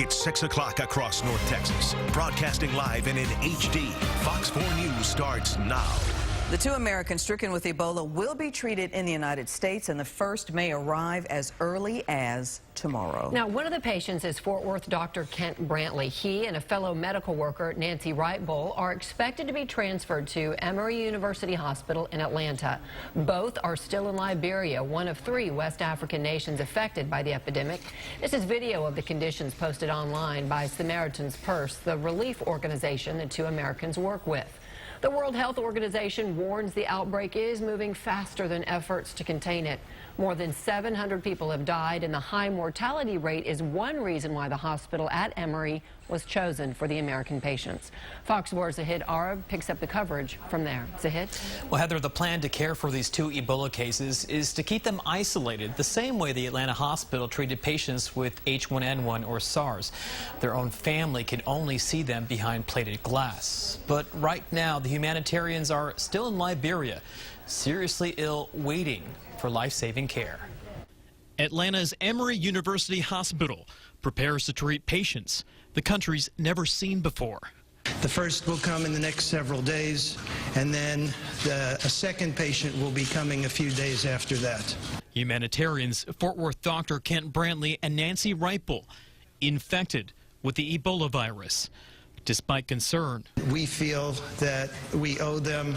It's 6 o'clock across North Texas. Broadcasting live and in HD. Fox 4 News starts now. The 2 Americans stricken with Ebola will be treated in the United States, and the first may arrive as early as tomorrow. Now, one of the patients is Fort Worth Dr. Kent Brantley. He and a fellow medical worker, Nancy Wright-Bull, are expected to be transferred to Emory University Hospital in Atlanta. Both are still in Liberia, one of 3 West African nations affected by the epidemic. This is video of the conditions posted online by Samaritan's Purse, the relief organization the 2 Americans work with. The World Health Organization warns the outbreak is moving faster than efforts to contain it. More than 700 people have died, and the high mortality rate is one reason why the hospital at Emory was chosen for the American patients. Fox 4's Zahid Arab picks up the coverage from there. Zahid? Well, Heather, the plan to care for these 2 Ebola cases is to keep them isolated the same way the Atlanta hospital treated patients with H1N1 or SARS. Their own family can only see them behind plated glass. But right now, the humanitarians are still in Liberia, seriously ill, waiting for life-saving care. Atlanta's Emory University Hospital prepares to treat patients the country's never seen before. The first will come in the next several days, and then a second patient will be coming a few days after that. Humanitarians Fort Worth Dr. Kent Brantley and Nancy Wright-Bull infected with the Ebola virus. Despite concern, we feel that we owe them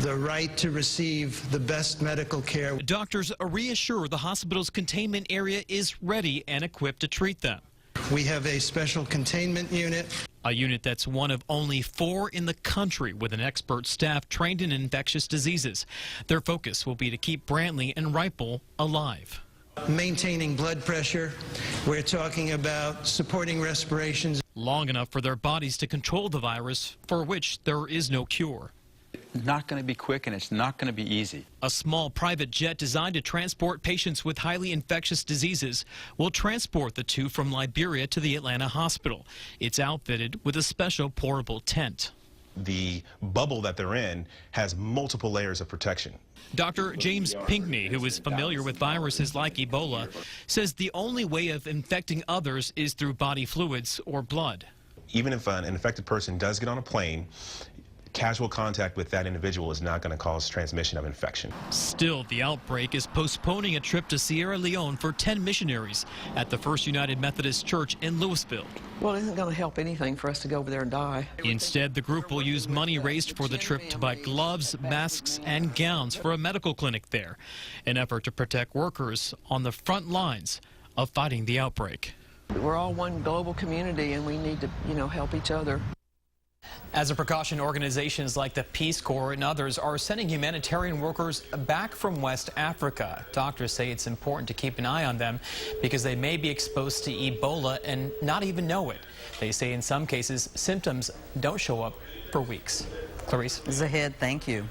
the right to receive the best medical care. Doctors reassure the hospital's containment area is ready and equipped to treat them. We have a special containment unit. A unit that's one of only 4 in the country with an expert staff trained in infectious diseases. Their focus will be to keep Brantley and Wright-Bull alive. Maintaining blood pressure. We're talking about supporting respirations. Long enough for their bodies to control the virus, for which there is no cure. It's not going to be quick, and it's not going to be easy. A small private jet designed to transport patients with highly infectious diseases will transport the 2 from Liberia to the Atlanta hospital. It's outfitted with a special portable tent. The bubble that they're in has multiple layers of protection. Dr. James Pinkney, who is familiar with viruses like Ebola, says the only way of infecting others is through body fluids or blood. Even if an infected person does get on a plane, casual contact with that individual is not going to cause transmission of infection. Still, the outbreak is postponing a trip to Sierra Leone for 10 missionaries at the First United Methodist Church in Louisville. Well, it isn't going to help anything for us to go over there and die. Instead, the group will use money raised for the trip to buy gloves, masks, and gowns for a medical clinic there, an effort to protect workers on the front lines of fighting the outbreak. We're all one global community, and we need to, help each other. As a precaution, organizations like the Peace Corps and others are sending humanitarian workers back from West Africa. Doctors say it's important to keep an eye on them because they may be exposed to Ebola and not even know it. They say in some cases, symptoms don't show up for weeks. Clarice? Zahid, thank you.